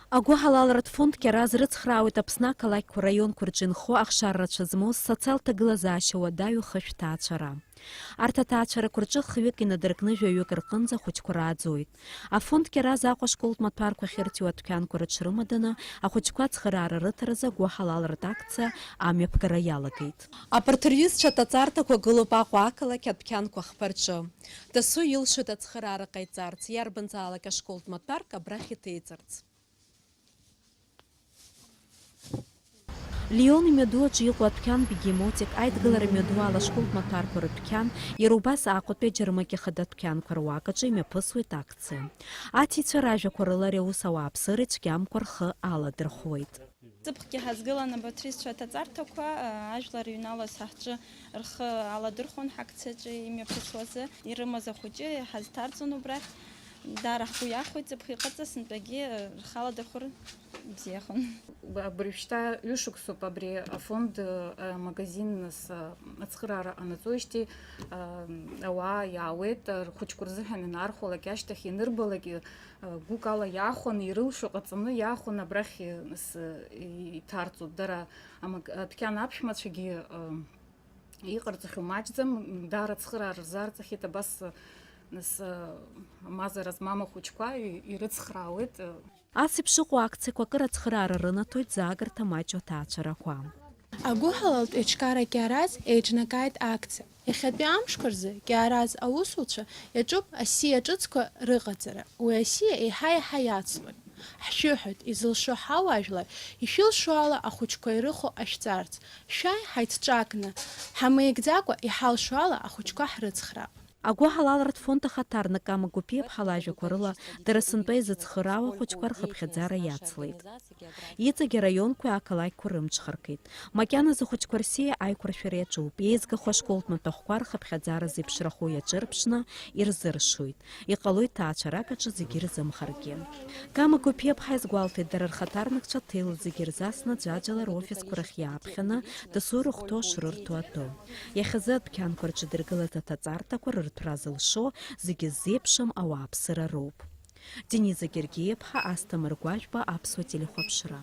Агәы ҳалалратә фондгьы ара азрыцхраауеит Аԥсны ақалақьқәа районқәа рҿы инхо ахшаррацәа змоу социалтә ҭагылазаашьа уадаҩу хышә ҭаацәара. Арҭ аҭаацәарақәа рҿы хҩык инадыркны жәаҩык рҟынӡа ахәыҷқәа рааӡоит. Афондгьы ара азаҟа ашколтә маҭәарқәа ахьырҭиуа адәқьанқәа рыҽрымаданы ахәыҷқәа ацхыраара рыҭаразы агәы ҳалалратә акциа амҩаԥгара иалагеит. Абарҭ рҩызцәа аҭаҵарҭақәа гылоуп Аҟәа ақалақь адәқьанқәа хԥа-рҿы. Дасу илшоит ацхыраара ҟаиҵарц, иарбанзаалак ашколтә маҭәарк абрахь иҭеиҵарц. Лион имҩаду аҿы иҟоу адәқьан бегемотик, аидгылара имҩаду ала ашколтә маҭәарқәа рыдәқьан, иара убас Аҟәатәи аџьармыкьа хада адәқьанқәа руак аҿы имҩаԥысуеит акциа. Аҭицәа ражәақәа рыла ари аус ауааԥсыра цәгьамкәа рхы аладырхәуеит. Ҵыԥхгьы ҳазгылан абаҭризцәа аҭаҵарҭақәа ажәлар иҩналаз ҳаҳҿы рхы аладырхәон ҳакциаҿы имҩаԥысуазы, ирымаз ахәыҷы ҳазҭарҵон убрахь. Дара ҳгәы иахәеит ҵыԥх иҟаҵаз, сынтәагьы рхы аладырхәыр бзиахон. Абыржәшьҭа ҩышықәсоуп абри афонд магазин ацхыраара анаҵоижьҭеи ауаа иаауеит, рхәыҷқәа рзыҳәан инархәалак ашьҭахь ианырбалак гәык ала иаахәаны, ирылшо ҟаҵаны иаахәаны абрахь иҭарҵоит. Дара адәқьан аԥшәмацәагьы иҟарҵахьоу маҷӡам, даара ацхыраара рзаарҵахьеит, абас мазара змам ахәыҷқәа ирыцхраауеит. Ас еиԥш ыҟоу акциақәа акыр ацхыраара рынаҭоит заагарҭа маҷу аҭаацәарақәа. Агәы ҳалалт еиҿкаара Кьаараз еиҿнакааит акциа. Иахьатәи амшқәа рзы Кьаараз аусуцәа иаҿуп асиа ҿыцқәа рыҟаҵара. Уи асиа еиҳа-еиҳа иацлоит. Ҳшәыҳәоит, изылшо ҳауаажәлар ишәылшо ала ахәыҷқәа ирыхо ашәҵарц. Шәааи ҳаицҿакны, ҳамеигӡакәа иҳалшо ала ахәыҷқәа ҳрыцхраап. Агәы ҳалалратә фонд ахаҭарнак Кама Гәыԥиаԥҳа лажәақәа рыла дара сынтәа изыцхыраауа ахәыҷқәа рхыԥхьаӡара иацлеит. Иҵегьы араионқәеи ақалақьқәа рымҽхаркит. Макьаназы ахәыҷқәа рсиа аиқәыршәара иаҿуп. Еизгахо ашколтә маҭәахәқәа рхыԥхьаӡара зеиԥшрахо иаҿырԥшны ирзыршоит. Иҟалоит ҭаацәарак аҿы зегьы ирзымхаргьы. Кама Гәыԥиаԥҳа изгәалҭеит, дара рхаҭарнакцәа ҭеилыҭ зегьы ирзасны ӡәаӡәала рофисқәа рахь иааԥхьаны дасу рыхәҭоу шрырҭо атәы. Иахьазы адәқьанқәа рҿы дыргылеит аҭаҵарҭақәа рырҭәра зылшо зегьы ззеиԥшым ауааԥсыра роуп. Дениза Гергиеԥҳа, Асҭамыр Гәажәба, Аԥсуа телехәаԥшра.